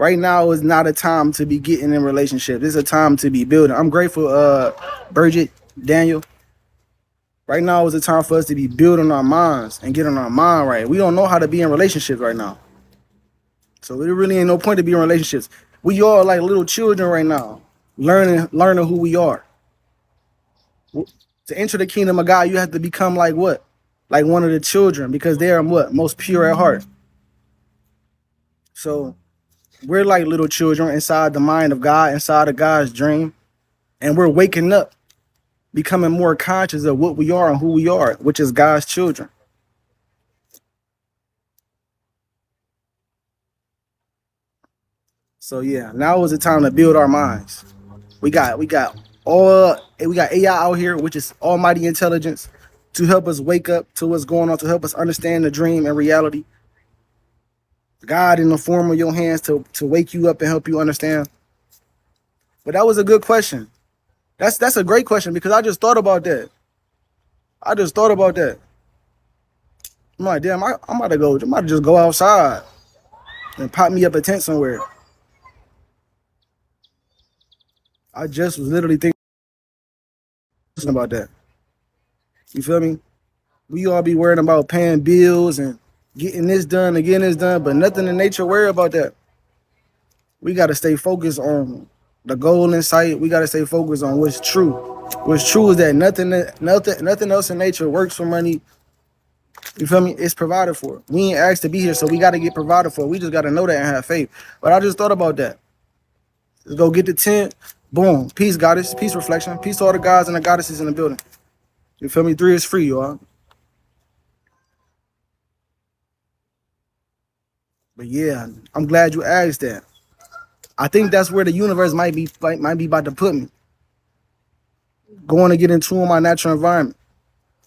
Right now is not a time to be getting in relationships. This is a time to be building. I'm grateful, Bridget, Daniel. Right now is a time for us to be building our minds and getting our mind right. We don't know how to be in relationships right now. So there really ain't no point to be in relationships. We all like little children right now, learning who we are. To enter the kingdom of God, you have to become like what? Like one of the children, because they are what? Most pure at heart. So we're like little children inside the mind of God, inside of God's dream, and we're waking up, becoming more conscious of what we are and who we are, which is God's children. So yeah, now is the time to build our minds. We got AI out here, which is almighty intelligence, to help us wake up to what's going on, to help us understand the dream and reality. God in the form of your hands to wake you up and help you understand. But that was a good question. That's a great question because I just thought about that. I just thought about that. I'm like, damn, I'm about to go. I'm about to just go outside and pop me up a tent somewhere. I just was literally thinking about that. You feel me? We all be worrying about paying bills and getting this done and getting this done, but nothing in nature worry about that. We got to stay focused on the goal in sight. We got to stay focused on what's true. What's true is that nothing else in nature works for money. You feel me? It's provided for. We ain't asked to be here, so we got to get provided for. We just got to know that and have faith. But I just thought about that. Let's go get the tent. Boom. Peace, goddess. Peace, reflection. Peace to all the gods and the goddesses in the building. You feel me? 3 is free, y'all. But yeah, I'm glad you asked that. I think that's where the universe might be about to put me. Going to get into my natural environment.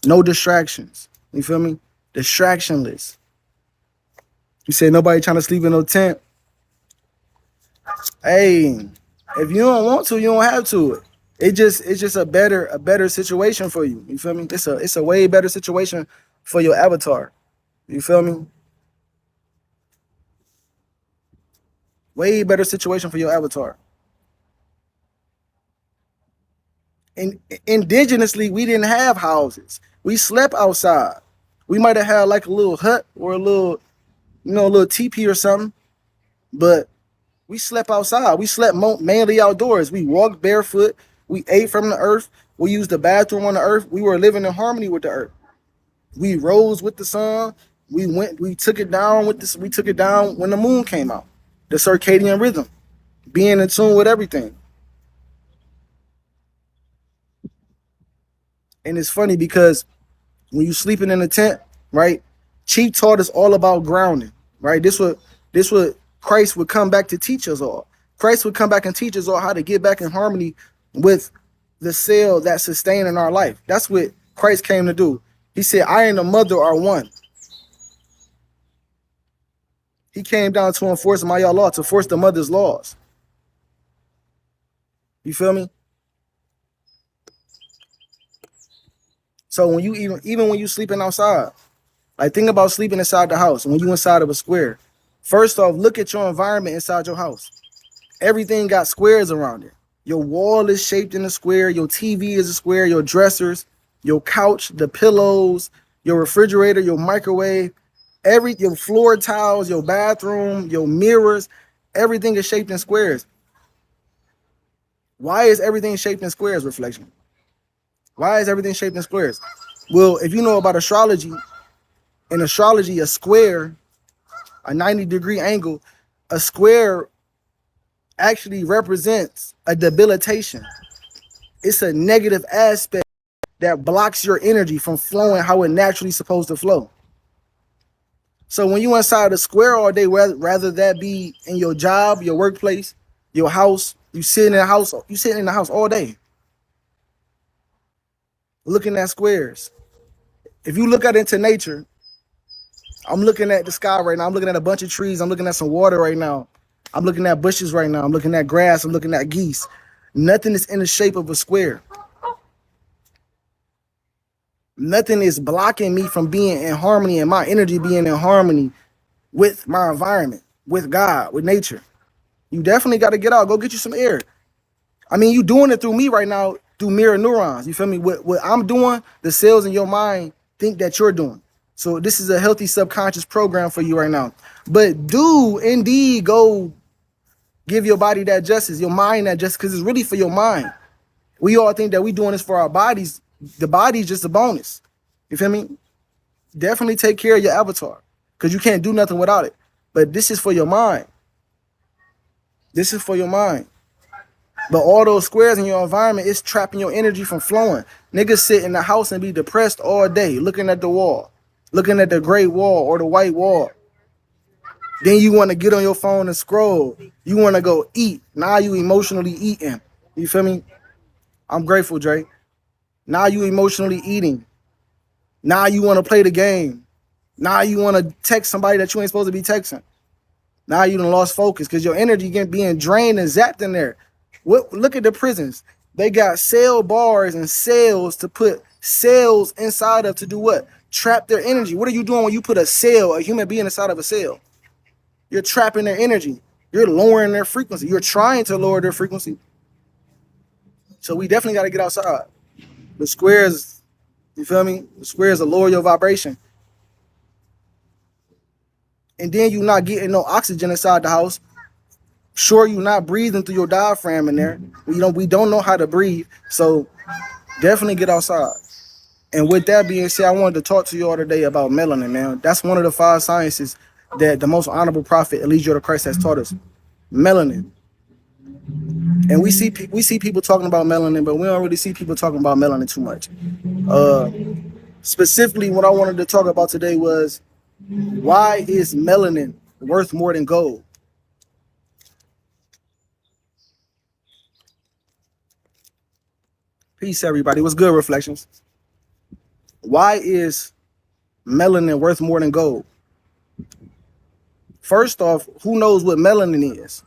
No distractions. You feel me? Distractionless. You say nobody trying to sleep in no tent. Hey, if you don't want to, you don't have to. It's just a better situation for you. You feel me? It's a way better situation for your avatar. You feel me? Way better situation for your avatar. And indigenously, we didn't have houses. We slept outside. We might have had like a little hut or a little, a little teepee or something, but we slept outside. We slept mainly outdoors. We walked barefoot. We ate from the earth. We used the bathroom on the earth. We were living in harmony with the earth. We rose with the sun. We took it down with this. We took it down when the moon came out. The circadian rhythm, being in tune with everything. And it's funny because when you sleeping in a tent, right? Chief taught us all about grounding, right? This what Christ would come back to teach us all. Christ would come back and teach us all how to get back in harmony with the cell that's sustaining our life. That's what Christ came to do. He said, I and the mother are one. He came down to enforce my law, to force the mother's laws. You feel me? So when you even when you sleeping outside, like think about sleeping inside the house. When you inside of a square, first off, look at your environment inside your house. Everything got squares around it. Your wall is shaped in a square. Your TV is a square. Your dressers, your couch, the pillows, your refrigerator, your microwave, your floor tiles, your bathroom, your mirrors, everything is shaped in squares. Why is everything shaped in squares, reflection? Why is everything shaped in squares? Well, if you know about astrology, in astrology, a square, a 90-degree angle, a square actually represents a debilitation. It's a negative aspect that blocks your energy from flowing how it naturally supposed to flow. So when you inside a square all day, rather that be in your job, your workplace, your house, you sitting in the house all day, looking at squares. If you look out into nature, I'm looking at the sky right now. I'm looking at a bunch of trees. I'm looking at some water right now. I'm looking at bushes right now. I'm looking at grass. I'm looking at geese. Nothing is in the shape of a square. Nothing is blocking me from being in harmony and my energy being in harmony with my environment, with God, with nature. You definitely got to get out. Go get you some air. I mean, you doing it through me right now, through mirror neurons. You feel me? What I'm doing, the cells in your mind think that you're doing. So this is a healthy subconscious program for you right now. But do indeed go give your body that justice, your mind that justice, because it's really for your mind. We all think that we doing this for our bodies. The body's just a bonus. You feel me? Definitely take care of your avatar, because you can't do nothing without it. But this is for your mind. This is for your mind. But all those squares in your environment is trapping your energy from flowing. Niggas sit in the house and be depressed all day, looking at the wall, looking at the gray wall or the white wall. Then you want to get on your phone and scroll. You want to go eat. Now you emotionally eating. You feel me? I'm grateful, Dre. Now you emotionally eating. Now you want to play the game. Now you want to text somebody that you ain't supposed to be texting. Now you done lost focus because your energy being drained and zapped in there. Look at the prisons. They got cell bars and cells to put cells inside of to do what? Trap their energy. What are you doing when you put a cell, a human being inside of a cell? You're trapping their energy. You're lowering their frequency. You're trying to lower their frequency. So we definitely got to get outside. The squares, you feel me? The squares will lower your vibration. And then you're not getting no oxygen inside the house. Sure, you're not breathing through your diaphragm in there. We don't know how to breathe. So definitely get outside. And with that being said, I wanted to talk to you all today about melanin, man. That's one of the 5 sciences that the most honorable prophet, Elijah Christ, has taught us. Melanin. And we see people talking about melanin, but we don't really see people talking about melanin too much. Specifically, what I wanted to talk about today was, why is melanin worth more than gold? Peace, everybody. What's good, Reflections? Why is melanin worth more than gold? First off, who knows what melanin is?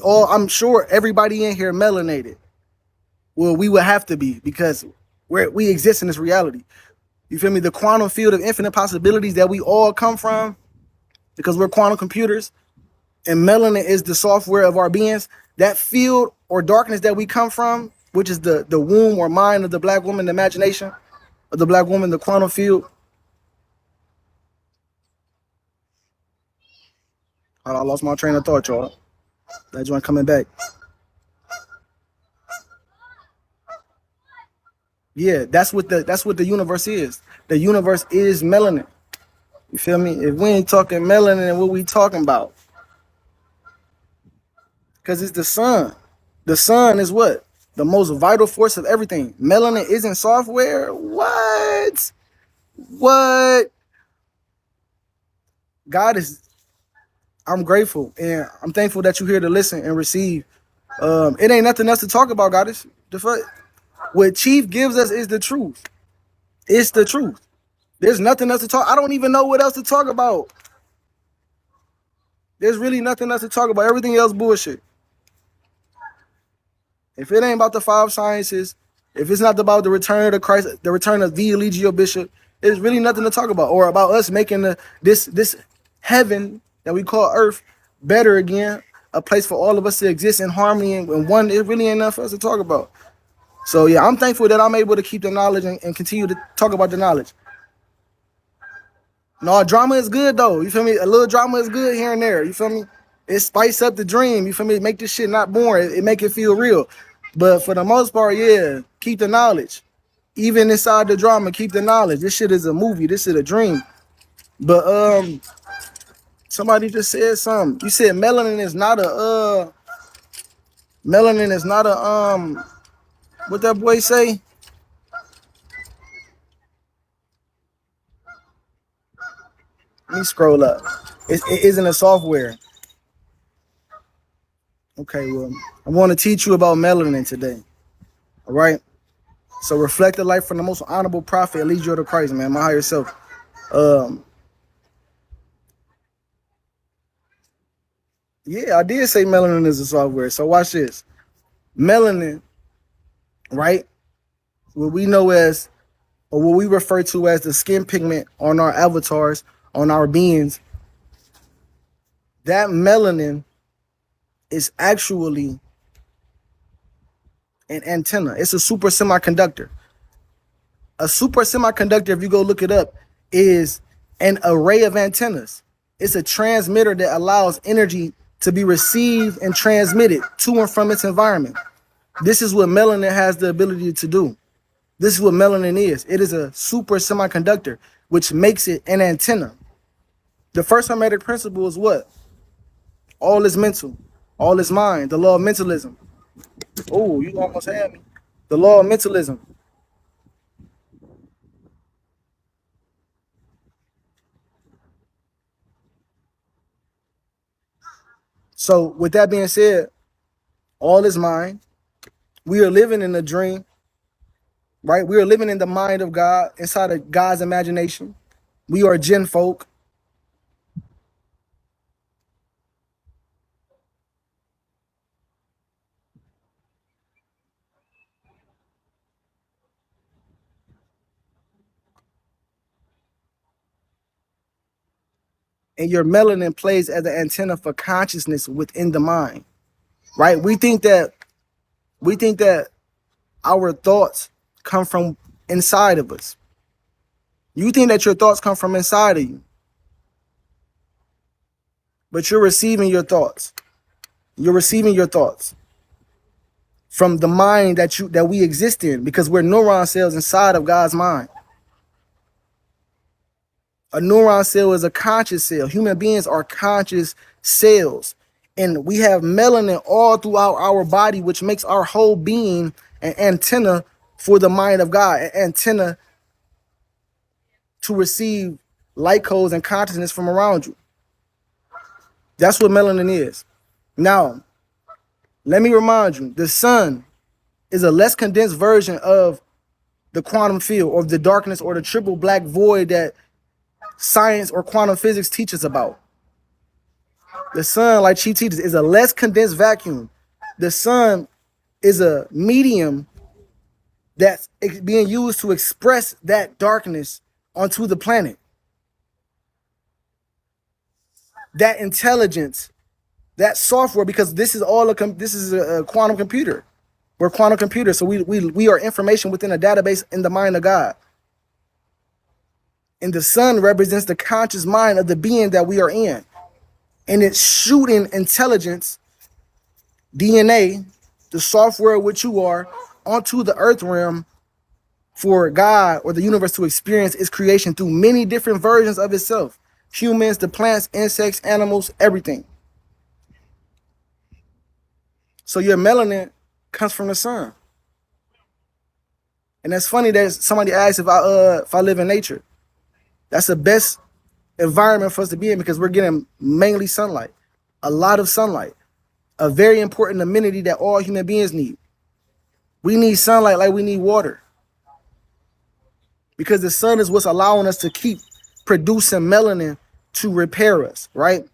I'm sure everybody in here melanated. Well, we would have to be, because we exist in this reality. You feel me? The quantum field of infinite possibilities that we all come from, because we're quantum computers, and melanin is the software of our beings. That field or darkness that we come from, which is the womb or mind of the black woman, the imagination of the black woman, the quantum field. I lost my train of thought, y'all. That joint coming back. Yeah, that's what the universe is. The universe is melanin. You feel me? If we ain't talking melanin, what we talking about? Because it's the sun. The sun is what? The most vital force of everything. Melanin isn't software? What? God is... I'm grateful and I'm thankful that you're here to listen and receive. It ain't nothing else to talk about, Goddess. What Chief gives us is the truth. It's the truth. There's nothing else to talk. I don't even know what else to talk about. There's really nothing else to talk about. Everything else bullshit. If it ain't about the 5 sciences, if it's not about the return of the Christ, the return of the Eligio Bishop, there's really nothing to talk about. Or about us making this heaven that we call Earth better again, a place for all of us to exist in harmony and one. It really ain't enough for us to talk about. So yeah, I'm thankful that I'm able to keep the knowledge and continue to talk about the knowledge. No, drama is good though. You feel me? A little drama is good here and there. You feel me? It spice up the dream. You feel me? Make this shit not boring. It make it feel real. But for the most part, yeah, keep the knowledge. Even inside the drama, keep the knowledge. This shit is a movie. This is a dream. But somebody just said something. You said melanin is not a what that boy say? Let me scroll up. It isn't a software. Okay, well, I want to teach you about melanin today. All right. So reflect the life from the most honorable prophet, Elijah the Christ, man, my higher self. Yeah, I did say melanin is a software. So watch this. Melanin, right? What we know as, or what we refer to as the skin pigment on our avatars, on our beings, that melanin is actually an antenna. It's a super semiconductor. A super semiconductor, if you go look it up, is an array of antennas. It's a transmitter that allows energy to be received and transmitted to and from its environment. This is what melanin has the ability to do. This is what melanin is. It is a super semiconductor, which makes it an antenna. The first hermetic principle is what? All is mental. All is mind. The law of mentalism. Oh, you almost had me. The law of mentalism. So with that being said, all is mind. We are living in a dream, right? We are living in the mind of God, inside of God's imagination. We are jinn folk. And your melanin plays as an antenna for consciousness within the mind, right? We think that our thoughts come from inside of us. You think that your thoughts come from inside of you, but you're receiving your thoughts. You're receiving your thoughts from the mind that we exist in, because we're neuron cells inside of God's mind. A neuron cell is a conscious cell. Human beings are conscious cells. And we have melanin all throughout our body, which makes our whole being an antenna for the mind of God, an antenna to receive light codes and consciousness from around you. That's what melanin is. Now, let me remind you, the sun is a less condensed version of the quantum field, or the darkness, or the triple black void that science or quantum physics teaches about. The sun, like she teaches, is a less condensed vacuum. The sun is a medium that's being used to express that darkness onto the planet. That intelligence, that software, because this is a quantum computer. We're quantum computers, so we are information within a database in the mind of God. And the sun represents the conscious mind of the being that we are in. And it's shooting intelligence, DNA, the software which you are, onto the earth realm for God or the universe to experience its creation through many different versions of itself. Humans, the plants, insects, animals, everything. So your melanin comes from the sun. And that's funny that somebody asked if I live in nature. That's the best environment for us to be in, because we're getting mainly sunlight, a lot of sunlight, a very important amenity that all human beings need. We need sunlight like we need water, because the sun is what's allowing us to keep producing melanin to repair us, right?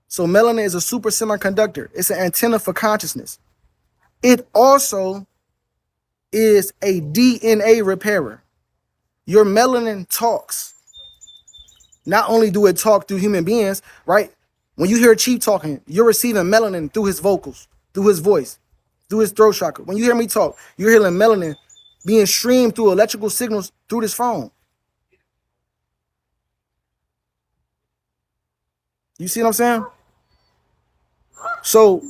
So melanin is a super semiconductor. It's an antenna for consciousness. It also is a DNA repairer. Your melanin talks. Not only do it talk through human beings, right? When you hear Chief talking, you're receiving melanin through his vocals, through his voice, through his throat chakra. When you hear me talk, you're hearing melanin being streamed through electrical signals through this phone. You see what I'm saying? So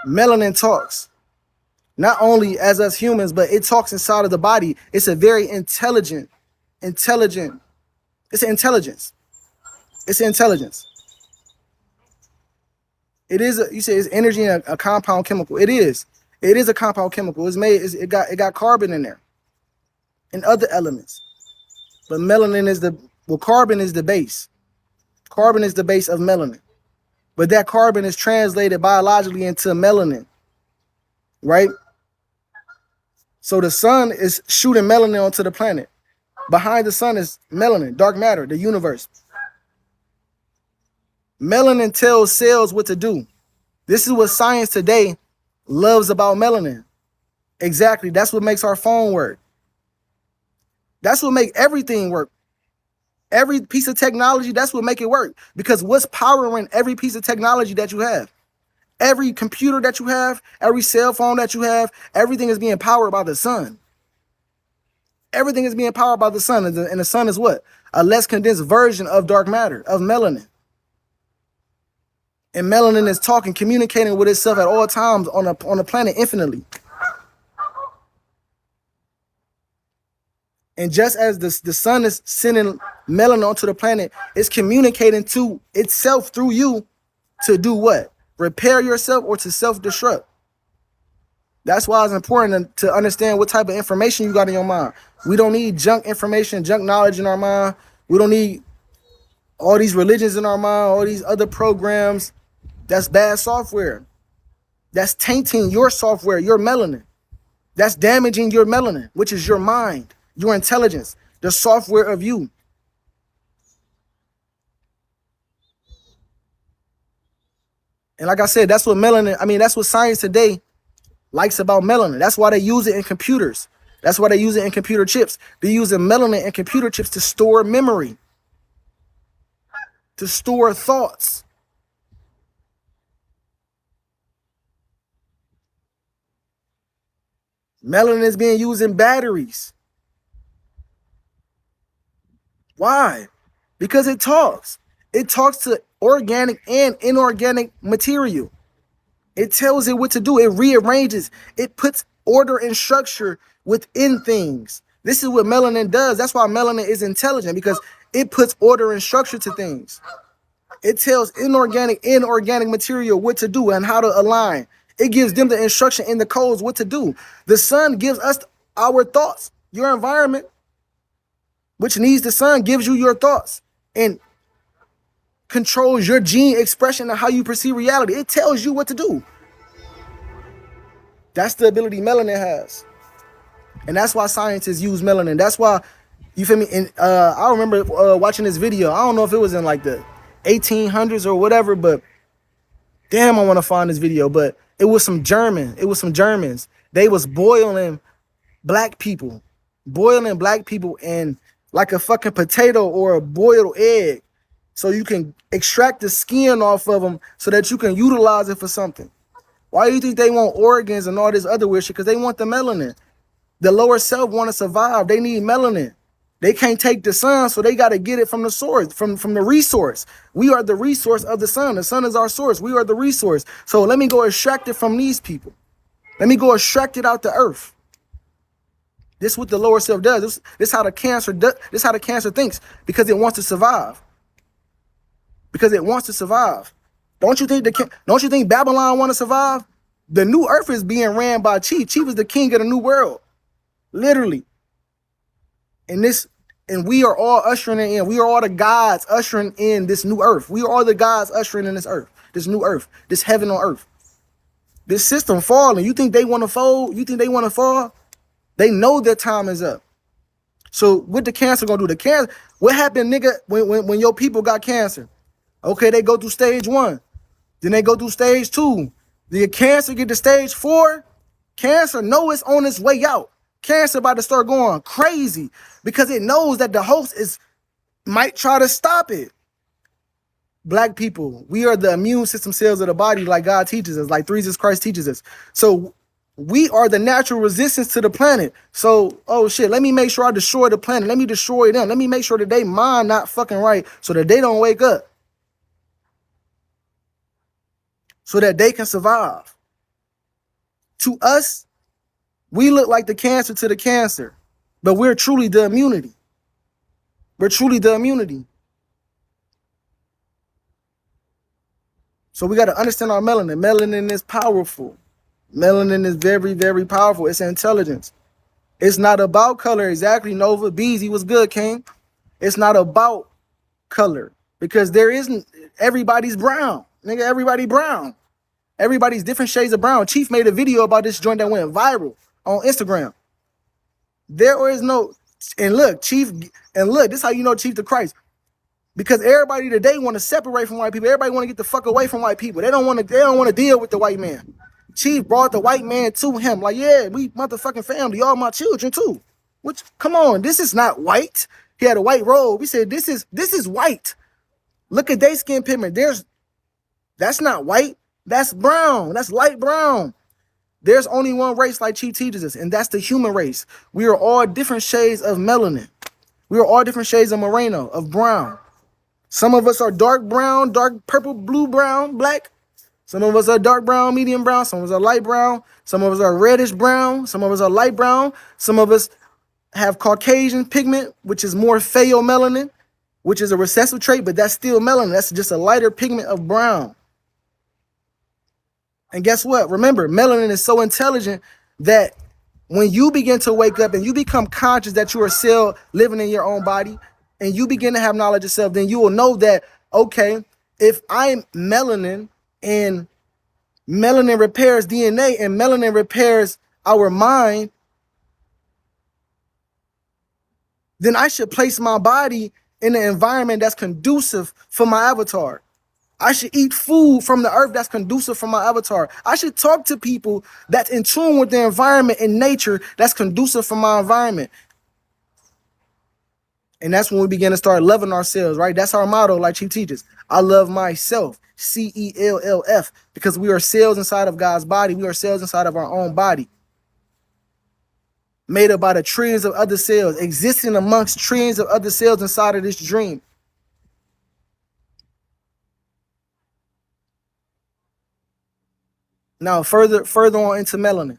melanin talks, not only as us humans, but it talks inside of the body. It's a very intelligent. It's an intelligence. It's an intelligence. It is you say it's energy and a compound chemical. It is. It is a compound chemical. It got carbon in there and other elements. But melanin is carbon is the base. Carbon is the base of melanin. But that carbon is translated biologically into melanin, right? So the sun is shooting melanin onto the planet. Behind the sun is melanin, dark matter, the universe. Melanin tells cells what to do. This is what science today loves about melanin. Exactly. That's what makes our phone work. That's what makes everything work. Every piece of technology, that's what make it work. Because what's powering every piece of technology that you have? Every computer that you have, every cell phone that you have, everything is being powered by the sun. Everything is being powered by the sun. And the sun is what? A less condensed version of dark matter, of melanin. And melanin is talking, communicating with itself at all times on the planet infinitely. And just as the sun is sending melanin onto the planet, it's communicating to itself through you to do what? Repair yourself or to self-destruct. That's why it's important to understand what type of information you got in your mind. We don't need junk information, junk knowledge in our mind. We don't need all these religions in our mind, all these other programs. That's bad software. That's tainting your software, your melanin. That's damaging your melanin, which is your mind, your intelligence, the software of you. And like I said, that's what melanin, that's what science today likes about melanin. That's why they use it in computers. That's why they use it in computer chips. They're using melanin in computer chips to store memory, to store thoughts. Melanin is being used in batteries. Why? Because it talks. It talks to organic and inorganic material. It tells it what to do. It rearranges. It puts order and structure within things. This is what melanin does. That's why melanin is intelligent, because it puts order and structure to things. It tells inorganic and organic material what to do and how to align. It gives them the instruction in the codes what to do. The sun gives us our thoughts. Your environment, which needs the sun, gives you your thoughts and controls your gene expression and how you perceive reality. It tells you what to do. That's the ability melanin has. And that's why scientists use melanin. That's why, you feel me? And I remember watching this video. I don't know if it was in like the 1800s or whatever, but damn, I want to find this video. But it was some Germans. They was boiling black people in like a fucking potato or a boiled egg, so you can extract the skin off of them so that you can utilize it for something. Why do you think they want organs and all this other weird shit? Because they want the melanin. The lower self want to survive. They need melanin. They can't take the sun, so they got to get it from the source, from the resource. We are the resource of the sun. The sun is our source. We are the resource. So let me go extract it from these people. Let me go extract it out the earth. This is what the lower self does. This is how the cancer does. This is how the cancer thinks, because it wants to survive. Because it wants to survive. Don't you think Babylon want to survive? The new earth is being ran by Chief. Chief is the king of the new world. Literally. And we are all ushering it in. We are all the gods ushering in this new earth. We are all the gods ushering in this earth, this new earth, this heaven on earth. This system falling. You think they want to fold? You think they want to fall? They know their time is up. So what the cancer gonna do? The cancer, what happened, nigga, when your people got cancer? Okay, they go through stage 1. Then they go through stage 2. The cancer get to stage 4. Cancer know it's on its way out. Cancer about to start going crazy because it knows that the host might try to stop it. Black people, we are the immune system cells of the body, like God teaches us, like Jesus Christ teaches us. So we are the natural resistance to the planet. So, oh shit, let me make sure I destroy the planet. Let me destroy them. Let me make sure that they mind not fucking right so that they don't wake up. So that they can survive. To us, we look like the cancer to the cancer, but we're truly the immunity. We're truly the immunity. So we got to understand our melanin. Melanin is powerful. Melanin is very, very powerful. It's intelligence. It's not about color. Exactly, Nova. Beezy was good, King. It's not about color, because there isn't, everybody's brown. Nigga, everybody brown. Everybody's different shades of brown. Chief made a video about this joint that went viral on Instagram. There is no, and look, Chief, and look, this is how you know Chief the Christ. Because everybody today want to separate from white people. Everybody want to get the fuck away from white people. They don't want to deal with the white man. Chief brought the white man to him. Like, yeah, we motherfucking family, all my children too. Which, come on, this is not white. He had a white robe. We said, this is white. Look at their skin pigment. That's not white. That's brown. That's light brown. There's only one race, like Chief teaches us, and that's the human race. We are all different shades of melanin. We are all different shades of merino, of brown. Some of us are dark brown, dark purple, blue, brown, black. Some of us are dark brown, medium brown. Some of us are light brown. Some of us are reddish brown. Some of us are light brown. Some of us have Caucasian pigment, which is more pheomelanin, which is a recessive trait, but that's still melanin. That's just a lighter pigment of brown. And guess what? Remember, melanin is so intelligent that when you begin to wake up and you become conscious that you're a cell living in your own body and you begin to have knowledge of self, then you will know that, okay, if I'm melanin and melanin repairs DNA and melanin repairs our mind, then I should place my body in an environment that's conducive for my avatar. I should eat food from the earth that's conducive for my avatar. I should talk to people that's in tune with the environment and nature that's conducive for my environment. And that's when we begin to start loving ourselves, right? That's our motto, like Chief teaches. I love myself, CELLF, because we are cells inside of God's body. We are cells inside of our own body, made up by the trillions of other cells, existing amongst trillions of other cells inside of this dream. Now, further on into melanin.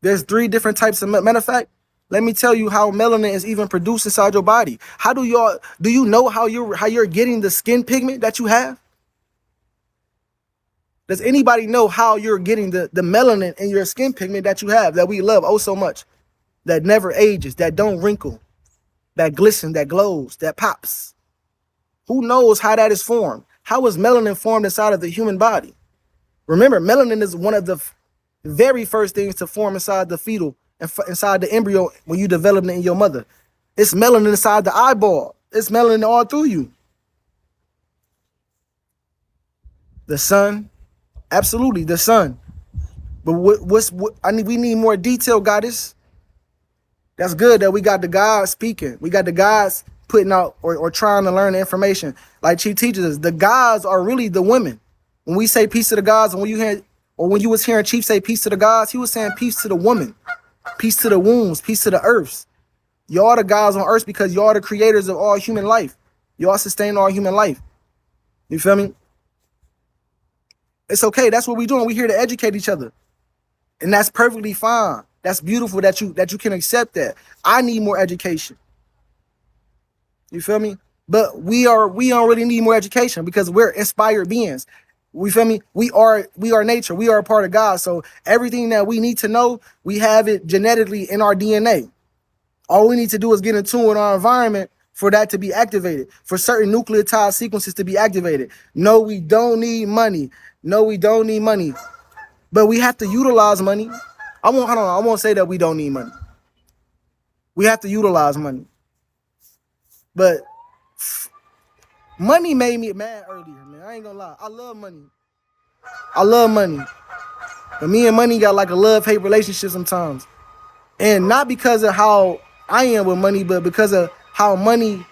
There's 3 different types of matter of fact, let me tell you how melanin is even produced inside your body. How do you know how you're getting the skin pigment that you have? Does anybody know how you're getting the melanin in your skin pigment that you have, that we love oh so much, that never ages, that don't wrinkle, that glistens, that glows, that pops? Who knows how that is formed? How is melanin formed inside of the human body? Remember, melanin is one of the very first things to form inside the fetal, inside the embryo when you develop it in your mother. It's melanin inside the eyeball. It's melanin all through you. The sun, absolutely, the sun. But we need more detail, goddess. That's good that we got the gods speaking. We got the gods putting out or trying to learn the information. Like Chief teaches us, the gods are really the women. When we say peace to the gods, and when you was hearing Chief say peace to the gods, he was saying peace to the woman, peace to the wombs, peace to the earths. Y'all the gods on earth because y'all the creators of all human life. Y'all sustain all human life. You feel me? It's okay. That's what we're doing. We're here to educate each other. And that's perfectly fine. That's beautiful that you can accept that. I need more education. You feel me? But we don't really need more education because we're inspired beings. We feel me? We are nature. We are a part of God. So everything that we need to know, we have it genetically in our DNA. All we need to do is get in tune with our environment for that to be activated, for certain nucleotide sequences to be activated. No, we don't need money. No, we don't need money. But we have to utilize money. I won't say that we don't need money. We have to utilize money. But money made me mad earlier, man. I ain't gonna lie. I love money. I love money. But me and money got like a love-hate relationship sometimes. And not because of how I am with money, but because of how money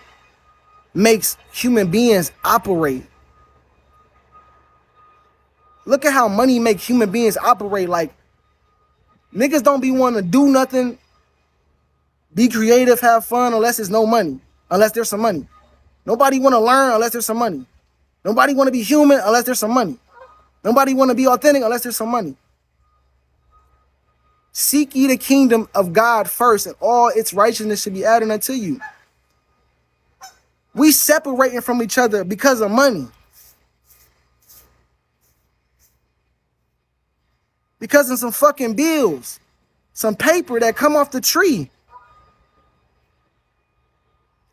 makes human beings operate. Look at how money makes human beings operate. Like, niggas don't be wanting to do nothing, be creative, have fun, unless there's no money, unless there's some money. Nobody want to learn unless there's some money. Nobody want to be human unless there's some money. Nobody want to be authentic unless there's some money. Seek ye the kingdom of God first, and all its righteousness should be added unto you. We separating from each other because of money. Because of some fucking bills, some paper that come off the tree.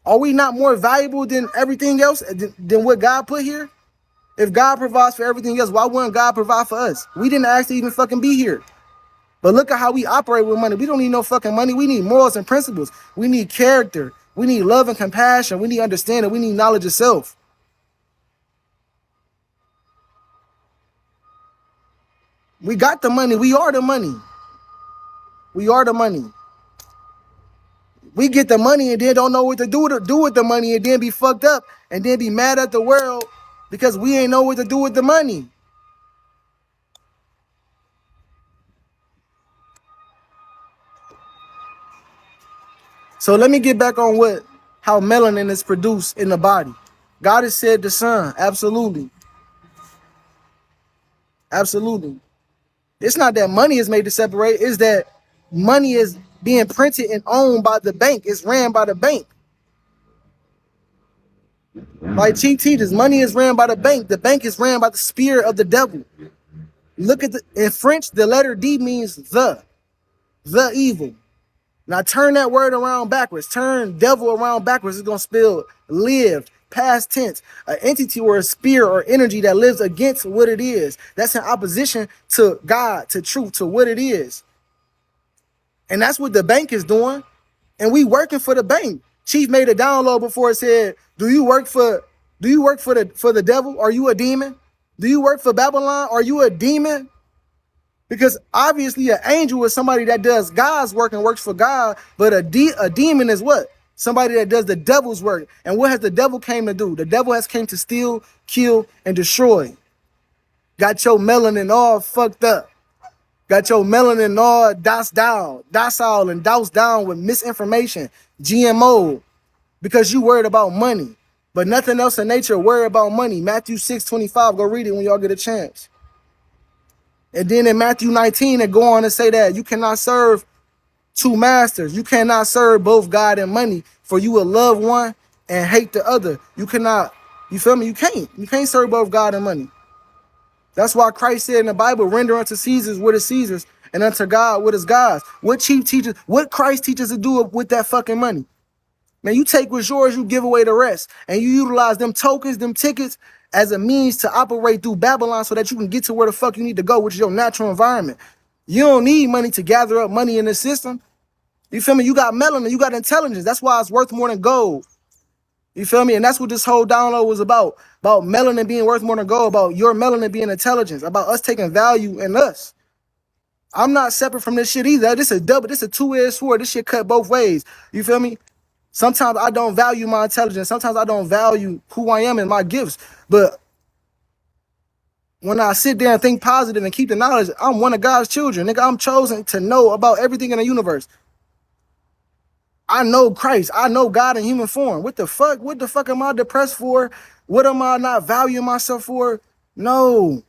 Are we not more valuable than everything else, than what God put here? If God provides for everything else, why wouldn't God provide for us? We didn't ask to even fucking be here. But look at how we operate with money. We don't need no fucking money. We need morals and principles. We need character. We need love and compassion. We need understanding. We need knowledge of self. We got the money. We are the money. We are the money. We get the money and then don't know what to do with the money, and then be fucked up and then be mad at the world because we ain't know what to do with the money. So let me get back on how melanin is produced in the body. God has said the sun. Absolutely. Absolutely. It's not that money is made to separate. It's that money is being printed and owned by the bank. It's ran by the bank. Like Chief teaches, money is ran by the bank. The bank is ran by the spirit of the devil. Look at in French, the letter D means the evil. Now turn that word around backwards. Turn devil around backwards. It's gonna spell lived, past tense, an entity or a spirit or energy that lives against what it is. That's in opposition to God, to truth, to what it is. And that's what the bank is doing. And we working for the bank. Chief made a download before. It said, do you work for the devil? Are you a demon? Do you work for Babylon? Are you a demon? Because obviously an angel is somebody that does God's work and works for God, but a demon is what? Somebody that does the devil's work. And what has the devil came to do? The devil has came to steal, kill, and destroy. Got your melanin all fucked up. Got your melanin all docile and doused down with misinformation, GMO, because you worried about money. But nothing else in nature worry about money. Matthew 6:25, go read it when y'all get a chance. And then in Matthew 19, it go on to say that you cannot serve two masters. You cannot serve both God and money, for you will love one and hate the other. You cannot, you feel me? You can't serve both God and money. That's why Christ said in the Bible, render unto Caesar's what is Caesar's and unto God what is God's. What Christ teaches to do with that fucking money? Man, you take what's yours, you give away the rest. And you utilize them tokens, them tickets, as a means to operate through Babylon so that you can get to where the fuck you need to go, which is your natural environment. You don't need money to gather up money in the system. You feel me? You got melanin, you got intelligence. That's why it's worth more than gold. You feel me? And that's what this whole download was about melanin being worth more than gold, about your melanin being intelligence, about us taking value in us. I'm not separate from this shit either. This is a two-edged sword. This shit cut both ways. You feel me? Sometimes I don't value my intelligence. Sometimes I don't value who I am and my gifts. But when I sit there and think positive and keep the knowledge, I'm one of God's children. Nigga, I'm chosen to know about everything in the universe. I know Christ. I know God in human form. What the fuck? What the fuck am I depressed for? What am I not valuing myself for? No.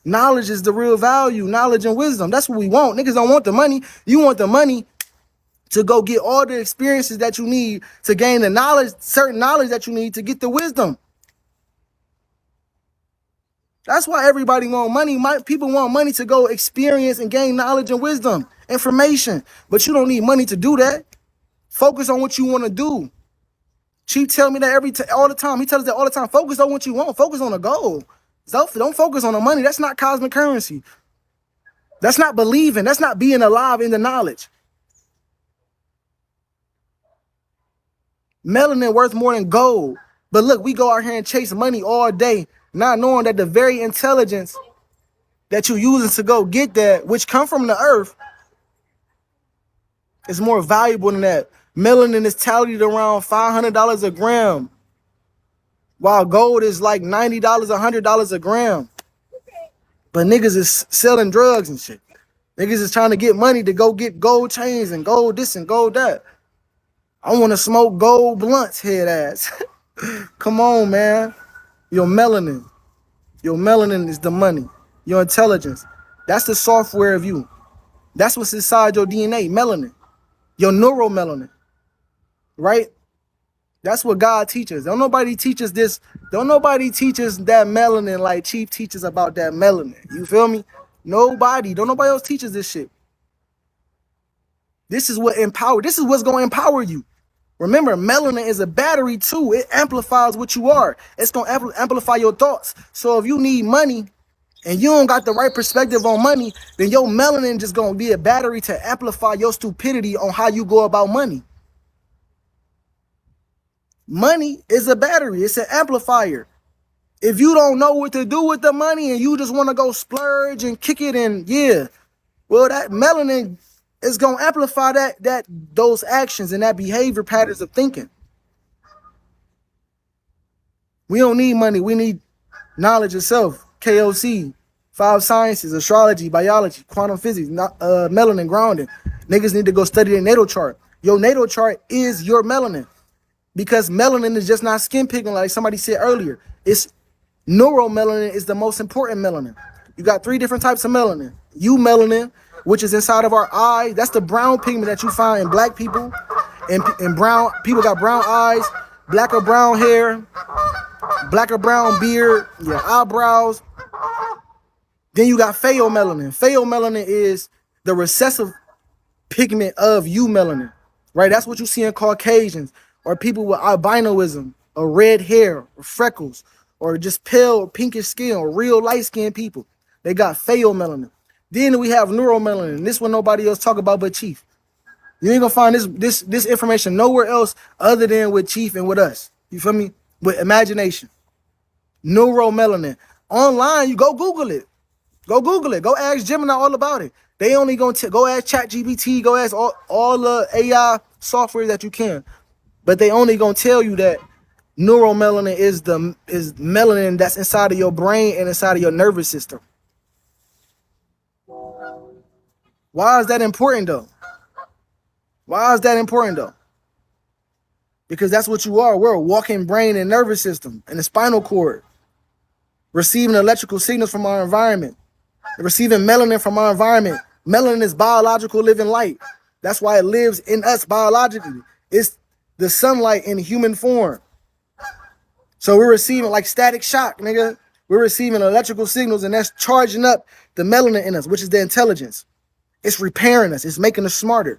Knowledge is the real value. Knowledge and wisdom. That's what we want. Niggas don't want the money. You want the money to go get all the experiences that you need to gain the knowledge, certain knowledge that you need to get the wisdom. That's why everybody want money. People want money to go experience and gain knowledge and wisdom, information. But you don't need money to do that. Focus on what you want to do. Chief tell me that all the time. He tells us that all the time. Focus on what you want. Focus on the goal. Don't focus on the money. That's not cosmic currency. That's not believing. That's not being alive in the knowledge. Melanin worth more than gold. But look, we go out here and chase money all day, not knowing that the very intelligence that you're using to go get that, which come from the earth, is more valuable than that. Melanin is tallied around $500 a gram, while gold is like $90, $100 a gram. But niggas is selling drugs and shit. Niggas is trying to get money to go get gold chains and gold this and gold that. I want to smoke gold blunts, head ass. Come on, man. Your melanin. Your melanin is the money. Your intelligence. That's the software of you. That's what's inside your DNA, melanin. Your neuromelanin. Right? That's what God teaches. Don't nobody teaches this. Don't nobody teaches that melanin like Chief teaches about that melanin. You feel me? Nobody. Don't nobody else teaches this shit. This is what's going to empower you. Remember, melanin is a battery too. It amplifies what you are. It's going to amplify your thoughts. So if you need money and you don't got the right perspective on money, then your melanin just going to be a battery to amplify your stupidity on how you go about money. Money is a battery. It's an amplifier. If you don't know what to do with the money and you just want to go splurge and kick it in, yeah, well, that melanin it's gonna amplify those actions and that behavior patterns of thinking. We don't need money. We need knowledge itself. KOC, 5 sciences, astrology, biology, quantum physics, melanin grounding. Niggas need to go study their natal chart. Your natal chart is your melanin. Because melanin is just not skin pigment like somebody said earlier. It's neuromelanin is the most important melanin. You got 3 different types of melanin. Melanin, which is inside of our eye. That's the brown pigment that you find in black people. And brown people got brown eyes, black or brown hair, black or brown beard, your eyebrows. Then you got pheomelanin. Pheomelanin is the recessive pigment of melanin, right? That's what you see in Caucasians or people with albinoism or red hair or freckles or just pale or pinkish skin or real light-skinned people. They got pheomelanin. Then we have neuromelanin. This one nobody else talk about but Chief. You ain't gonna find this information nowhere else other than with Chief and with us. You feel me? With imagination. Neuromelanin. Online, you go Google it. Go Google it. Go ask Gemini all about it. They only gonna go ask ChatGPT, go ask all the AI software that you can. But they only gonna tell you that neuromelanin is melanin that's inside of your brain and inside of your nervous system. Why is that important though? Why is that important though? Because that's what you are. We're a walking brain and nervous system and the spinal cord, receiving electrical signals from our environment, receiving melanin from our environment. Melanin is biological living light. That's why it lives in us biologically. It's the sunlight in human form. So we're receiving like static shock, nigga. We're receiving electrical signals and that's charging up the melanin in us, which is the intelligence. It's repairing us. It's making us smarter.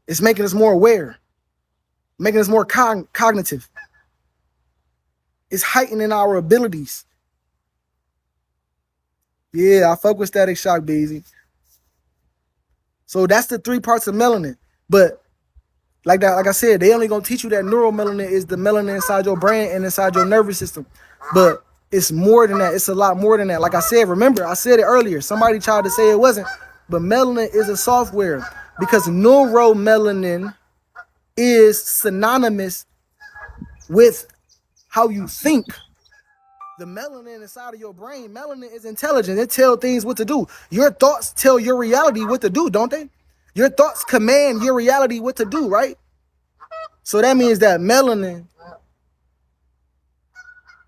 It's making us more aware, making us more cognitive. It's heightening our abilities. Yeah, I fuck with static shock, Beezy. So that's the 3 parts of melanin. But like I said, they only gonna teach you that neuromelanin is the melanin inside your brain and inside your nervous system. But it's more than that. It's a lot more than that. Like I said, remember, I said it earlier. Somebody tried to say it wasn't, but melanin is a software because neuromelanin is synonymous with how you think. The melanin inside of your brain, melanin is intelligent. It tells things what to do. Your thoughts tell your reality what to do, don't they? Your thoughts command your reality what to do, right? So that means that melanin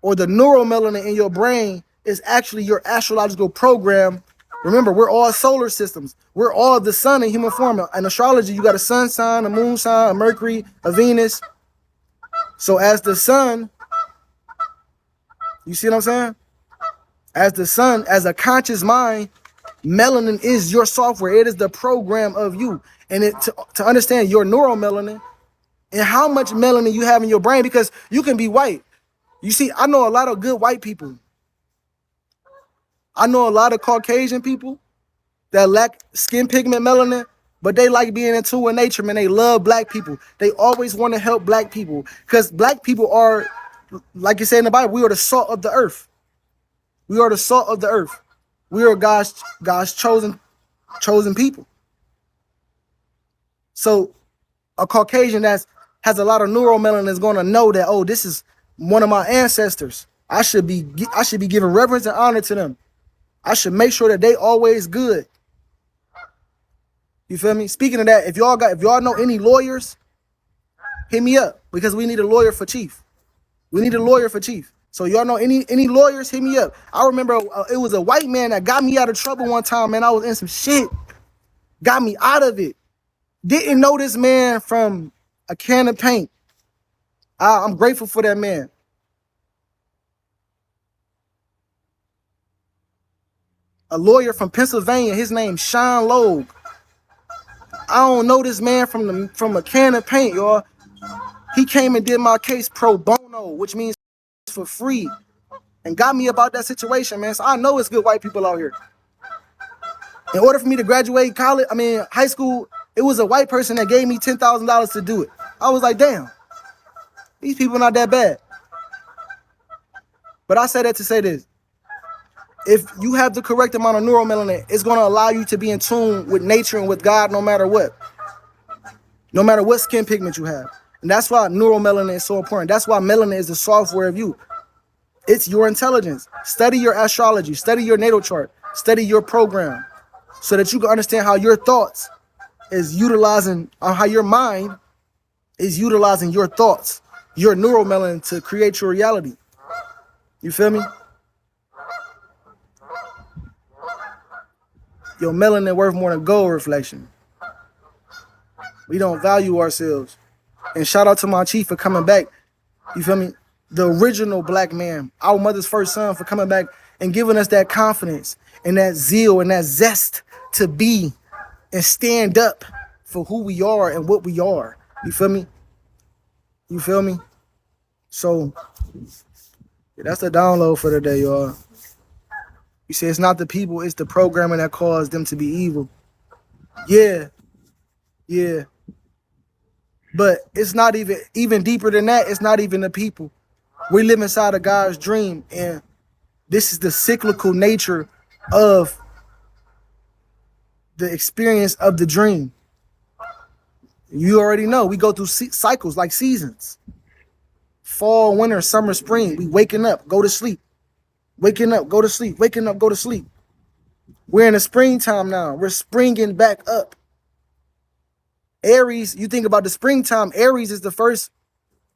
or the neuromelanin in your brain is actually your astrological program. Remember, we're all solar systems. We're all the sun in human form. In astrology, you got a sun sign, a moon sign, a Mercury, a Venus. So as the sun, you see what I'm saying? As the sun, as a conscious mind, melanin is your software. It is the program of you. And to understand your neuromelanin and how much melanin you have in your brain, because you can be white. You see, I know a lot of good white people. I know a lot of Caucasian people that lack skin pigment melanin, but they like being in tune with nature, man. They love black people. They always want to help black people because black people are, like you say in the Bible, we are the salt of the earth. We are the salt of the earth. We are God's chosen people. So a Caucasian that has a lot of neuromelanin is going to know that, oh, this is one of my ancestors. I should be giving reverence and honor to them. I should make sure that they always good. You feel me? Speaking of that, if y'all know any lawyers, hit me up because we need a lawyer for Chief. We need a lawyer for Chief. So y'all know any lawyers, hit me up. I remember it was a white man that got me out of trouble one time, man. I was in some shit. Got me out of it. Didn't know this man from a can of paint. I'm grateful for that man. A lawyer from Pennsylvania, his name's Sean Logue. I don't know this man from a can of paint, y'all. He came and did my case pro bono, which means for free, and got me about that situation, man. So I know it's good white people out here. In order for me to graduate high school, it was a white person that gave me $10,000 to do it. I was like, damn, these people not that bad. But I say that to say this. If you have the correct amount of neuromelanin, it's going to allow you to be in tune with nature and with God no matter what. No matter what skin pigment you have. And that's why neuromelanin is so important. That's why melanin is the software of you. It's your intelligence. Study your astrology. Study your natal chart. Study your program so that you can understand how your thoughts is utilizing, or how your mind is utilizing your thoughts, your neuromelanin to create your reality. You feel me? Your melanin worth more than gold, reflection. We don't value ourselves. And shout out to my chief for coming back. You feel me? The original black man, our mother's first son, for coming back and giving us that confidence and that zeal and that zest to be and stand up for who we are and what we are. You feel me? You feel me? So yeah, that's the download for today, y'all. You say it's not the people, it's the programming that caused them to be evil. Yeah. Yeah. But it's not even deeper than that. It's not even the people. We live inside of God's dream, and this is the cyclical nature of the experience of the dream. You already know we go through cycles like seasons. Fall, winter, summer, spring. We waking up, go to sleep. Waking up, go to sleep. Waking up, go to sleep. We're in the springtime now. We're springing back up. Aries, you think about the springtime, Aries is the first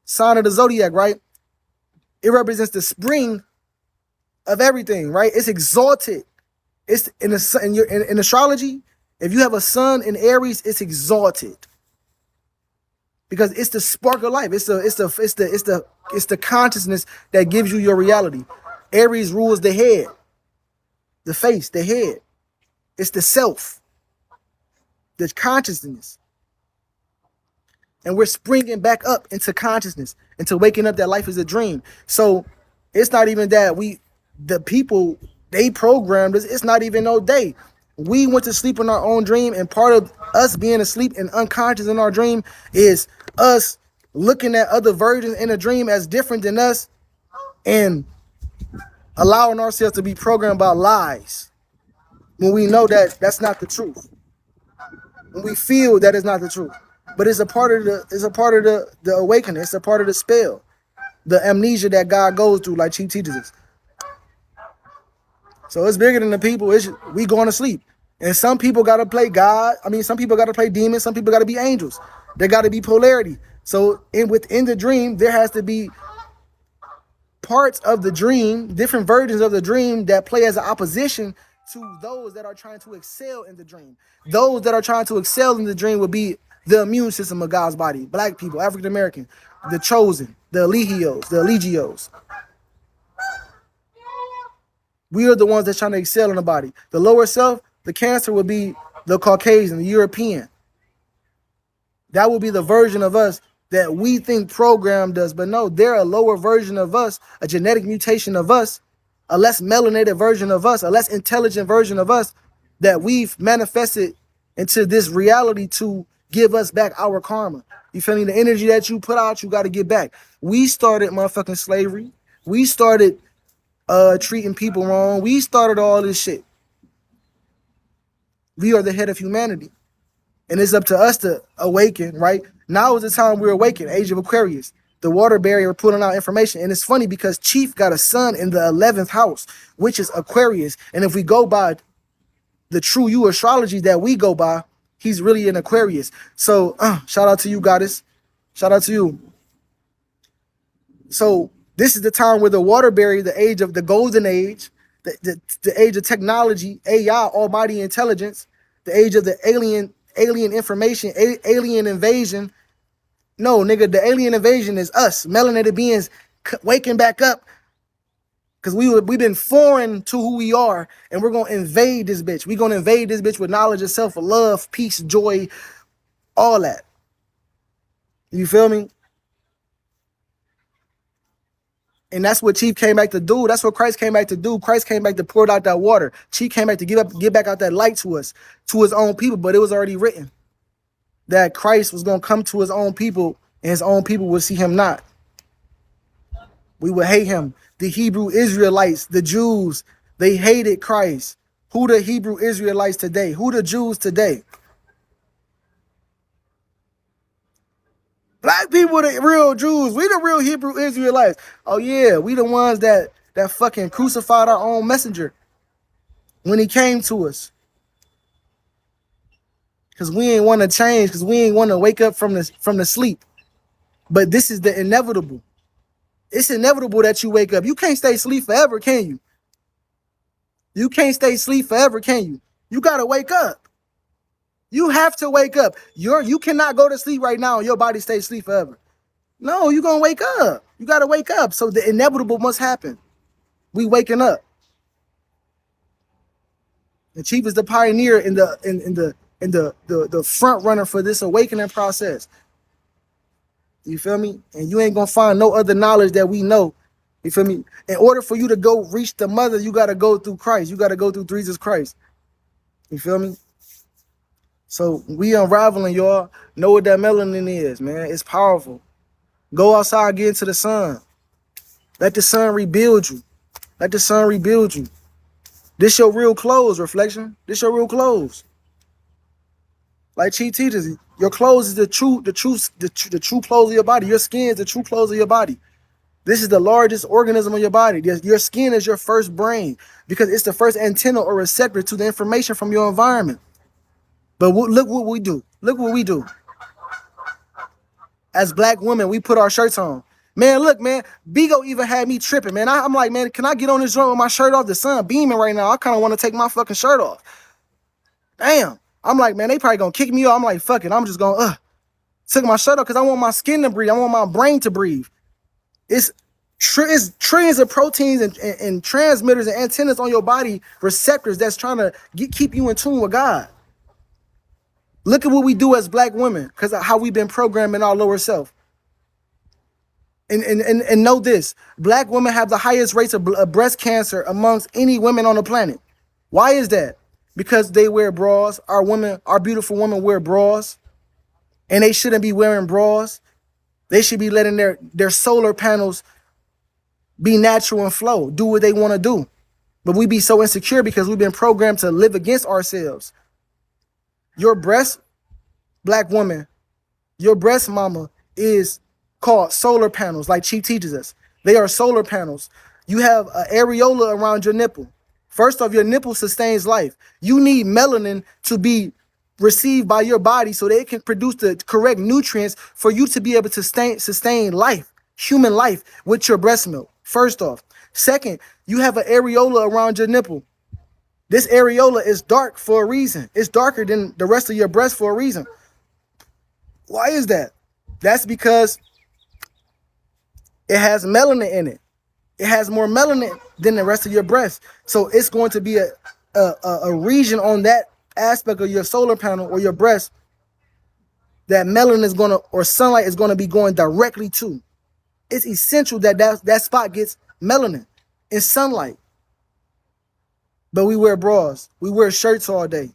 sign of the zodiac, right? It represents the spring of everything, right? It's exalted. It's in astrology, if you have a sun in Aries, it's exalted. Because it's the spark of life. It's the consciousness that gives you your reality. Aries rules the head, the face, the head. It's the self, the consciousness. And we're springing back up into consciousness, into waking up that life is a dream. So it's not even that the people, they programmed us. It's not even no day. We went to sleep in our own dream, and part of us being asleep and unconscious in our dream is us looking at other versions in a dream as different than us and allowing ourselves to be programmed by lies when we know that that's not the truth. When we feel that it's not the truth. But it's a part of the awakening. It's a part of the spell, the amnesia that God goes through, like Chief teaches us. So it's bigger than the people. We going to sleep, and some people gotta play God. I mean, some people gotta play demons. Some people gotta be angels. There gotta be polarity. So within the dream, there has to be parts of the dream, different versions of the dream that play as an opposition to those that are trying to excel in the dream. Those that are trying to excel in the dream would be the immune system of God's body, black people, African American, the chosen, the Eligios, the Eligios. We are the ones that's trying to excel in the body. The lower self, the Cancer, would be the Caucasian, the European. That would be the version of us that we think programmed us. But no, they're a lower version of us, a genetic mutation of us, a less melanated version of us, a less intelligent version of us that we've manifested into this reality to give us back our karma. You feel me? The energy that you put out, you got to get back. We started motherfucking slavery. We started treating people wrong. We started all this shit. We are the head of humanity. And it's up to us to awaken, right? Now is the time we're awakened, age of Aquarius. The water barrier putting out information. And it's funny because Chief got a sun in the 11th house, which is Aquarius. And if we go by the true you astrology that we go by, he's really an Aquarius. So shout out to you, goddess. Shout out to you. So this is the time where the water barrier, the age of the golden age, the age of technology, AI, almighty intelligence, the age of the alien information, alien invasion. No, nigga, the alien invasion is us, melanated beings, waking back up. Because we've been foreign to who we are, and we're going to invade this bitch. We're going to invade this bitch with knowledge of self, love, peace, joy, all that. You feel me? And that's what Chief came back to do. That's what Christ came back to do. Christ came back to pour out that water. Chief came back to give back out that light to us, to his own people. But it was already written that Christ was going to come to his own people, and his own people would see him not. We would hate him. The Hebrew Israelites, the Jews, They hated Christ. Who the Hebrew Israelites today? Who the Jews today? Black people, the real Jews. We the real Hebrew Israelites. Oh yeah, we the ones that fucking crucified our own messenger when he came to us. Cause we ain't want to change. Cause we ain't want to wake up from the sleep. But this is the inevitable. It's inevitable that you wake up. You can't stay asleep forever, can you? You can't stay asleep forever, can you? You gotta wake up. You have to wake up. You cannot go to sleep right now and your body stay asleep forever. No, you're gonna wake up. You gotta wake up. So the inevitable must happen. We waking up. The chief is the pioneer in the front runner for this awakening process. You feel me? And you ain't gonna find no other knowledge that we know. You feel me? In order for you to go reach the mother, you gotta go through Christ. You gotta go through Jesus Christ. You feel me? So we unraveling, y'all. Know what that melanin is, man. It's powerful. Go outside, get into the sun. Let the sun rebuild you. Let the sun rebuild you. This your real clothes, reflection. This your real clothes. Like Chi teaches, your clothes is the true clothes of your body. Your skin is the true clothes of your body. This is the largest organism of your body. Your skin is your first brain because it's the first antenna or receptor to the information from your environment. But look what we do. Look what we do. As black women, we put our shirts on. Man, look, man, Bigo even had me tripping, man. I'm like, man, can I get on this joint with my shirt off? The sun beaming right now. I kind of want to take my fucking shirt off. Damn. I'm like, man, they probably gonna kick me off. I'm like, fuck it. I'm just gonna took my shirt off because I want my skin to breathe. I want my brain to breathe. It's trillions of proteins and transmitters and antennas on your body, receptors that's trying to keep you in tune with God. Look at what we do as black women because of how we've been programming our lower self. And know this, black women have the highest rates of breast cancer amongst any women on the planet. Why is that? Because they wear bras. Our beautiful women wear bras, and they shouldn't be wearing bras. They should be letting their solar panels be natural and flow, do what they want to do. But we be so insecure because we've been programmed to live against ourselves. Your breast, black woman, your breast mama is called solar panels, like Chi teaches us. They are solar panels. You have an areola around your nipple. First off, your nipple sustains life. You need melanin to be received by your body so that it can produce the correct nutrients for you to be able to sustain life, human life, with your breast milk. First off. Second, you have an areola around your nipple. This areola is dark for a reason. It's darker than the rest of your breast for a reason. Why is that? That's because it has melanin in it. It has more melanin than the rest of your breast. So it's going to be a region on that aspect of your solar panel or your breast that melanin is going to, or sunlight is going to be going directly to. It's essential that spot gets melanin in sunlight. But we wear bras. We wear shirts all day.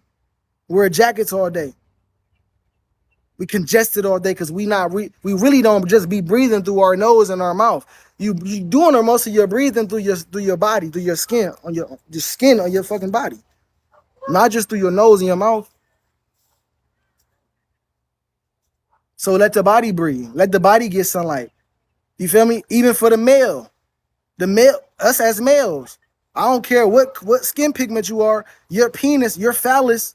We wear jackets all day. We congested all day because we really don't just be breathing through our nose and our mouth. You doing most of your breathing through your body, through your skin on your skin on your fucking body, not just through your nose and your mouth. So let the body breathe. Let the body get sunlight. You feel me? Even for the male, us as males, I don't care what skin pigment you are, your penis, your phallus,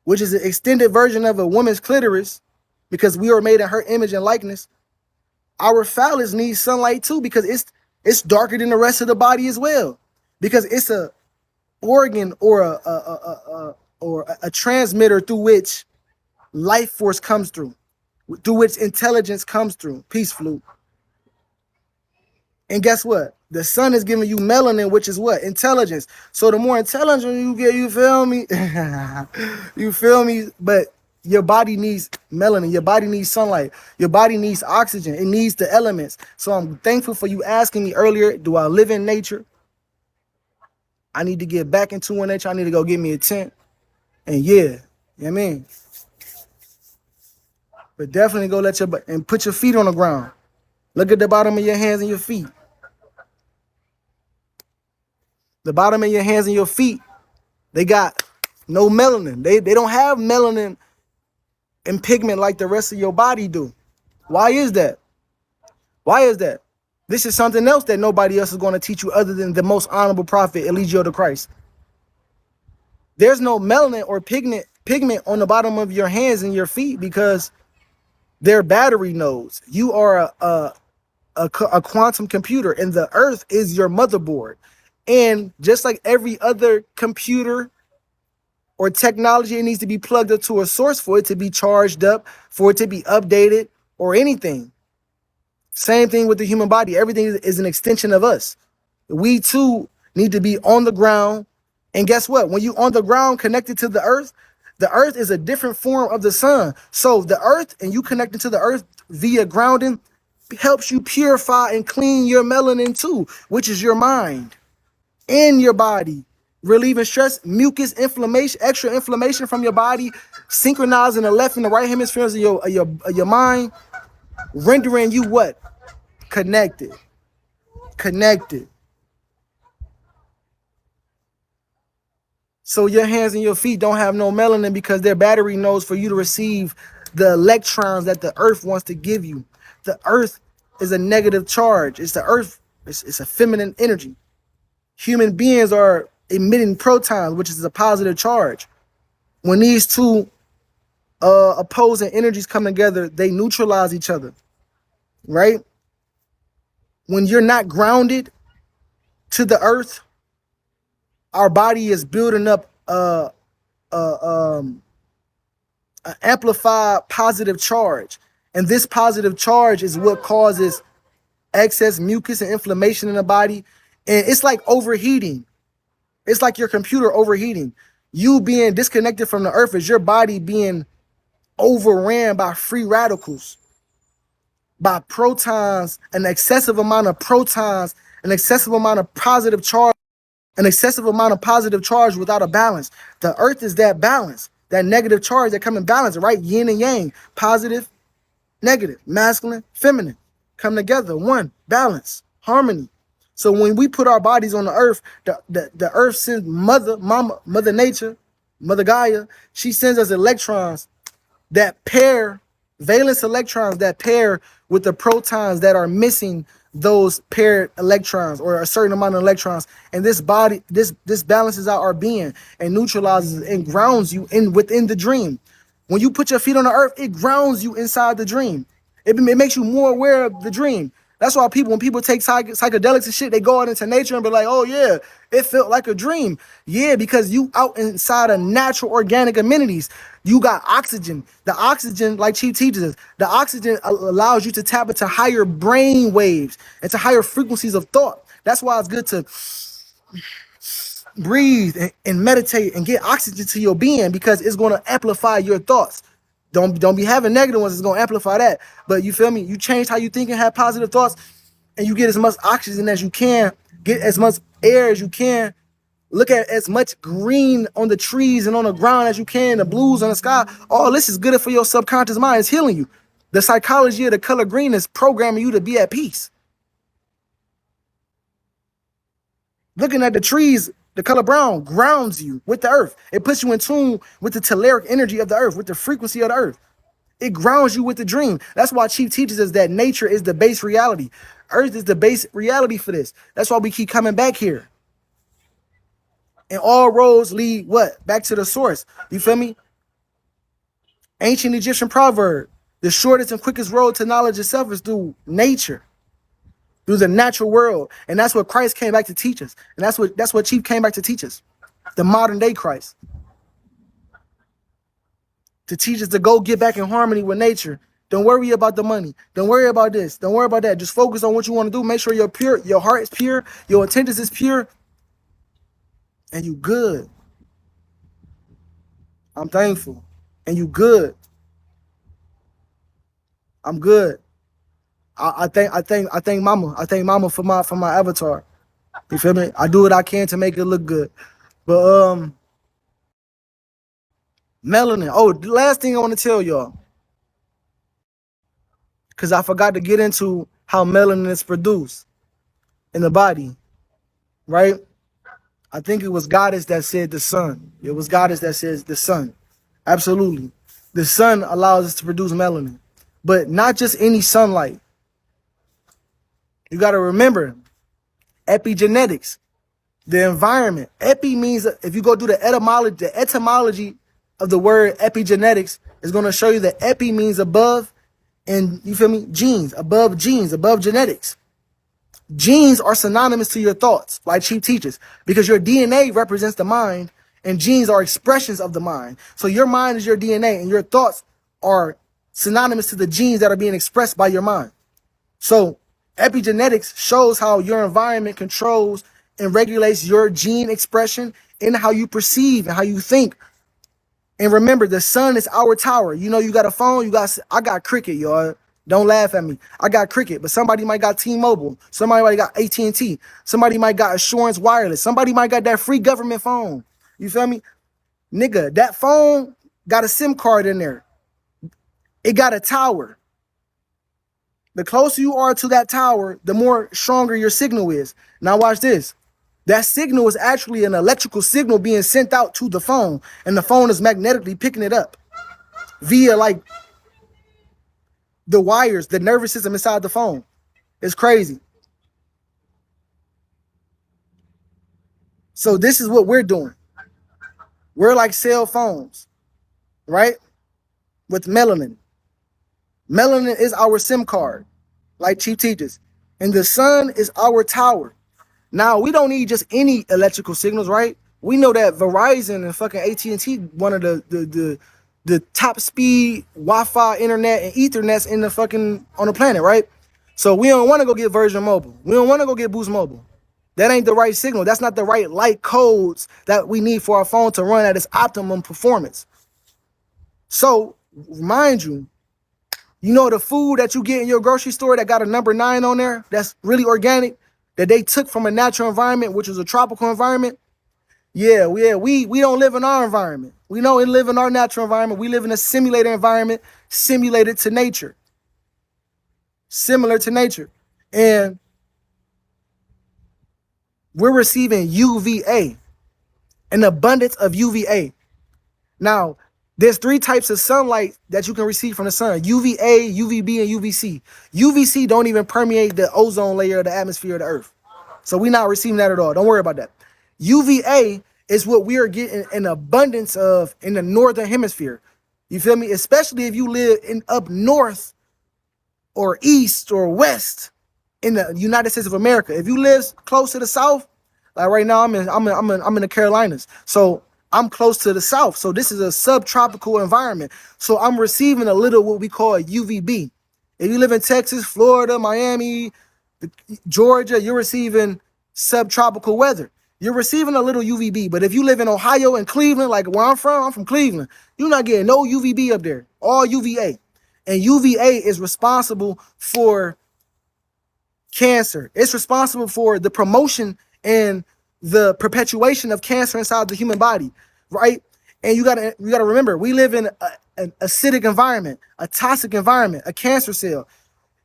which is an extended version of a woman's clitoris, because we are made in her image and likeness. Our phallus needs sunlight too because it's darker than the rest of the body as well, because it's a organ or a transmitter through which life force comes through which intelligence comes through. Peace, flute. And guess what? The sun is giving you melanin, which is what? Intelligence. So the more intelligent you get, you feel me? You feel me? But your body needs melanin. Your body needs sunlight. Your body needs oxygen. It needs the elements. So I'm thankful for you asking me earlier, do I live in nature? I need to get back into nature. I need to go get me a tent. And yeah, you know what I mean? But definitely go and put your feet on the ground. Look at the bottom of your hands and your feet. The bottom of your hands and your feet, they got no melanin. They don't have melanin and pigment like the rest of your body do. Why is that? Why is that? This is something else that nobody else is going to teach you other than the most honorable prophet, Elijah the Christ. There's no melanin or pigment on the bottom of your hands and your feet because they're battery nodes. You are a quantum computer, and the earth is your motherboard. And just like every other computer or technology, it needs to be plugged up to a source for it to be charged up, for it to be updated, or anything. Same thing with the human body. Everything is an extension of us. We too need to be on the ground. And guess what? When you're on the ground connected to the earth is a different form of the sun. So the earth and you connected to the earth via grounding helps you purify and clean your melanin too, which is your mind and your body. Relieving stress, mucus, inflammation, extra inflammation from your body, synchronizing the left and the right hemispheres of your mind, rendering you what? Connected. Connected. So your hands and your feet don't have no melanin because they're battery nodes for you to receive the electrons that the earth wants to give you. The earth is a negative charge. It's the earth. It's a feminine energy. Human beings are emitting protons, which is a positive charge. When these two opposing energies come together, they neutralize each other, right? When you're not grounded to the earth, our body is building up an amplified positive charge. And this positive charge is what causes excess mucus and inflammation in the body. And it's like overheating. It's like your computer overheating. You being disconnected from the earth is your body being overran by free radicals, by protons, an excessive amount of protons, an excessive amount of positive charge, an excessive amount of positive charge without a balance. The earth is that balance, that negative charge that come in balance, right? Yin and yang, positive, negative, masculine, feminine, come together, one, balance, harmony. So when we put our bodies on the earth, the earth sends mother nature, mother Gaia, she sends us electrons that pair, valence electrons that pair with the protons that are missing those paired electrons or a certain amount of electrons. And this balances out our being and neutralizes and grounds you within the dream. When you put your feet on the earth, it grounds you inside the dream. It makes you more aware of the dream. That's why when people take psychedelics and shit, they go out into nature and be like, oh yeah, it felt like a dream. Yeah, because you out inside of natural organic amenities. You got oxygen. The oxygen, like Chief teaches us, the oxygen allows you to tap into higher brain waves and to higher frequencies of thought. That's why it's good to breathe and meditate and get oxygen to your being, because it's going to amplify your thoughts. Don't be having negative ones. It's going to amplify that. But you feel me? You change how you think and have positive thoughts, and you get as much oxygen as you can, get as much air as you can, look at as much green on the trees and on the ground as you can, the blues on the sky. All this is good for your subconscious mind. It's healing you. The psychology of the color green is programming you to be at peace. Looking at the trees, the color brown grounds you with the earth. It puts you in tune with the telluric energy of the earth, with the frequency of the earth. It grounds you with the dream. That's why Chief teaches us that nature is the base reality. Earth is the base reality for this. That's why we keep coming back here. And all roads lead what? Back to the source. You feel me? Ancient Egyptian proverb: the shortest and quickest road to knowledge itself is through nature, through the natural world. And that's what Christ came back to teach us. And that's what Chief came back to teach us. The modern day Christ. To teach us to go get back in harmony with nature. Don't worry about the money. Don't worry about this. Don't worry about that. Just focus on what you want to do. Make sure you're pure. Your heart is pure. Your intentions is pure. And you good. I'm thankful. And you good. I'm good. I thank mama. I thank mama for my avatar. You feel me? I do what I can to make it look good. But melanin. Oh, the last thing I want to tell y'all, because I forgot to get into how melanin is produced in the body, right? I think it was Goddess that said the sun. It was Goddess that says the sun. Absolutely. The sun allows us to produce melanin, but not just any sunlight. You got to remember epigenetics, the environment. Epi means, if you go do the etymology of the word epigenetics is going to show you that epi means above, and you feel me? Genes, above genetics. Genes are synonymous to your thoughts, like Chief teaches, because your DNA represents the mind and genes are expressions of the mind. So your mind is your DNA and your thoughts are synonymous to the genes that are being expressed by your mind. So epigenetics shows how your environment controls and regulates your gene expression and how you perceive and how you think. And remember, the sun is our tower. You know, you got a phone, I got Cricket, y'all. Don't laugh at me. I got Cricket, but somebody might got T-Mobile. Somebody might got AT&T. Somebody might got Assurance Wireless. Somebody might got that free government phone. You feel me? Nigga, that phone got a SIM card in there. It got a tower. The closer you are to that tower, the more stronger your signal is. Now watch this. That signal is actually an electrical signal being sent out to the phone, and the phone is magnetically picking it up via like the wires, the nervous system inside the phone. It's crazy. So this is what we're doing. We're like cell phones, right? With melanin. Melanin is our SIM card, like Chief teaches. And the sun is our tower. Now, we don't need just any electrical signals, right? We know that Verizon and fucking AT&T, one of the top speed Wi-Fi internet and Ethernets in the fucking on the planet, right? So we don't want to go get Virgin Mobile. We don't want to go get Boost Mobile. That ain't the right signal. That's not the right light codes that we need for our phone to run at its optimum performance. So, mind you, you know the food that you get in your grocery store that got a number 9 on there, that's really organic, that they took from a natural environment, which is a tropical environment? Yeah, we don't live in our environment. We don't live in our natural environment. We live in a simulated environment, simulated to nature. Similar to nature. And we're receiving UVA, an abundance of UVA. Now, there's 3 types of sunlight that you can receive from the sun: UVA, UVB, and UVC. UVC don't even permeate the ozone layer of the atmosphere of the Earth. So we're not receiving that at all. Don't worry about that. UVA is what we are getting an abundance of in the northern hemisphere. You feel me? Especially if you live in up north or east or west in the United States of America. If you live close to the south, like right now I'm in the Carolinas. So I'm close to the south. So this is a subtropical environment. So I'm receiving a little what we call UVB. If you live in Texas, Florida, Miami, Georgia, you're receiving subtropical weather. You're receiving a little UVB. But if you live in Ohio and Cleveland, like where I'm from Cleveland, you're not getting no UVB up there, all UVA. And UVA is responsible for cancer. It's responsible for the promotion and the perpetuation of cancer inside the human body, right? And you gotta remember, we live in an acidic environment, a toxic environment, a cancer cell.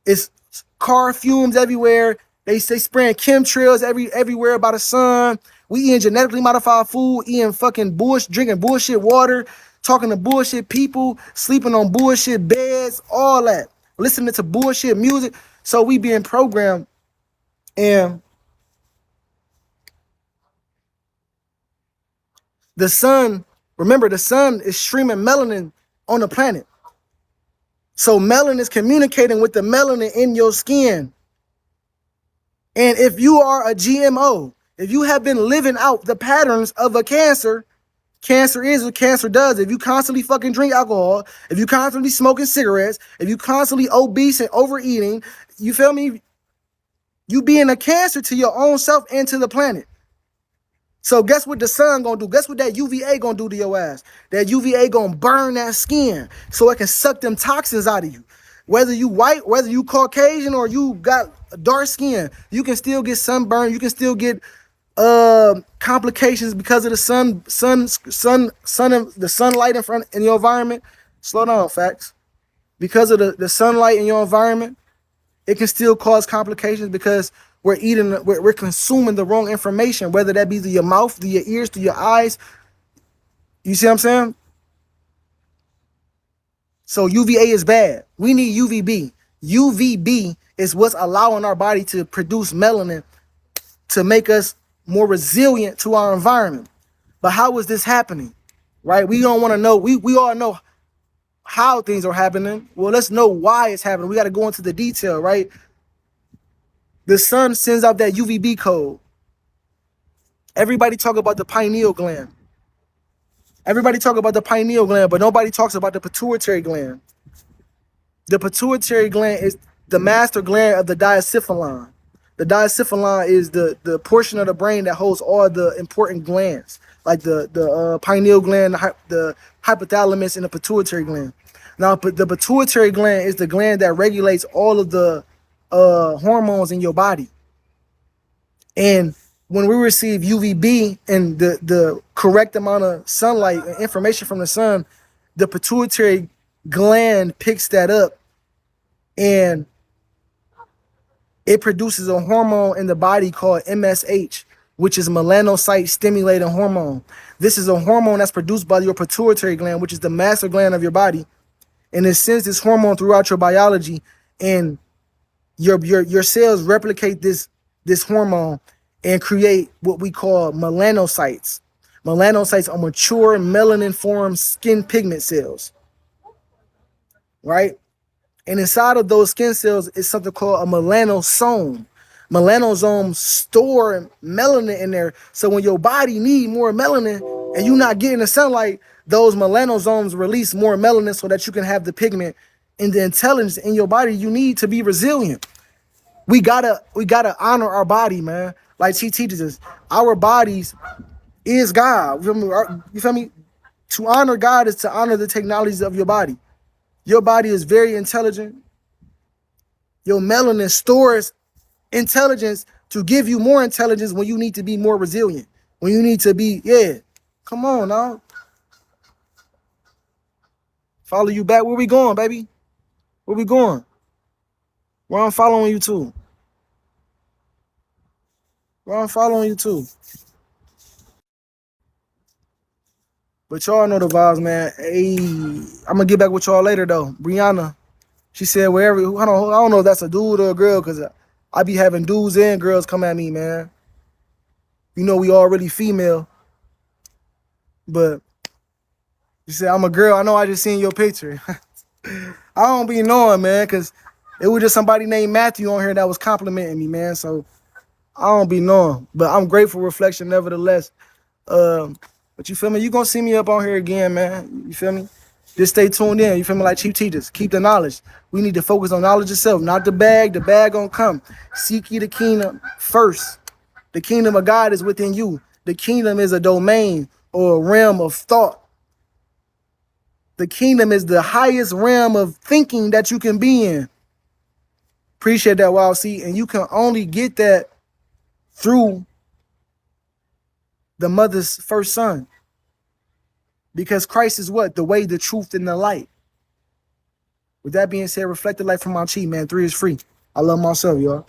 It's car fumes everywhere. They spraying chemtrails everywhere by the sun. We eating genetically modified food, eating fucking bullshit, drinking bullshit water, talking to bullshit people, sleeping on bullshit beds, all that, listening to bullshit music. So we being programmed. And the sun, remember, the sun is streaming melanin on the planet. So melanin is communicating with the melanin in your skin. And if you are a GMO, if you have been living out the patterns of a cancer, cancer is what cancer does. If you constantly fucking drink alcohol, if you constantly smoking cigarettes, if you constantly obese and overeating, you feel me? You being a cancer to your own self and to the planet. So guess what the sun gonna do? Guess what that UVA gonna do to your ass? That UVA gonna burn that skin so it can suck them toxins out of you. Whether you white, whether you Caucasian, or you got dark skin, you can still get sunburn. You can still get complications because of the the sunlight in your environment. Slow down, facts. Because of the sunlight in your environment, it can still cause complications because we're eating, we're consuming the wrong information, whether that be through your mouth, through your ears, through your eyes. You see what I'm saying? So UVA is bad. We need UVB. UVB is what's allowing our body to produce melanin to make us more resilient to our environment. But how is this happening? Right? We don't want to know. We all know how things are happening. Well, let's know why it's happening. We got to go into the detail, right? The sun sends out that UVB code. Everybody talk about the pineal gland. Everybody talk about the pineal gland, but nobody talks about the pituitary gland. The pituitary gland is the master gland of the diencephalon. The diencephalon is the portion of the brain that holds all the important glands, like the pineal gland, the hypothalamus, and the pituitary gland. Now, the pituitary gland is the gland that regulates all of the hormones in your body. And when we receive UVB and the correct amount of sunlight and information from the sun, the pituitary gland picks that up and it produces a hormone in the body called MSH, which is melanocyte stimulating hormone. This is a hormone that's produced by your pituitary gland, which is the master gland of your body. And it sends this hormone throughout your biology, and your cells replicate this hormone and create what we call melanocytes. Melanocytes are mature melanin-formed skin pigment cells, right? And inside of those skin cells is something called a melanosome. Melanosomes store melanin in there. So when your body needs more melanin and you're not getting the sunlight, those melanosomes release more melanin so that you can have the pigment and the intelligence in your body you need to be resilient. We gotta honor our body, man. Like she teaches us, our bodies is God. You feel me? To honor God is to honor the technologies of your body. Your body is very intelligent. Your melanin stores intelligence to give you more intelligence when you need to be more resilient. When you need to be, come on now. Follow you back. Where we going, baby? Where we going? Where I'm following you to? Where I'm following you to? But y'all know the vibes, man. Hey, I'm gonna get back with y'all later though. Brianna, she said wherever. I don't know if that's a dude or a girl, cause I be having dudes and girls come at me, man. You know we all really female, but you said I'm a girl. I know I just seen your picture. I don't be knowing, man, cause it was just somebody named Matthew on here that was complimenting me, man. So I don't be knowing, but I'm grateful reflection nevertheless. But you feel me? You gonna see me up on here again, man. You feel me? Just stay tuned in. You feel me? Like Chief teachers, keep the knowledge. We need to focus on knowledge itself, not the bag. The bag gonna come. Seek ye the kingdom first. The kingdom of God is within you. The kingdom is a domain or a realm of thought. The kingdom is the highest realm of thinking that you can be in. Appreciate that, Wild C. And you can only get that through the mother's first son. Because Christ is what? The way, the truth, and the light. With that being said, reflect the light from my chi, man. 3 is free. I love myself, y'all.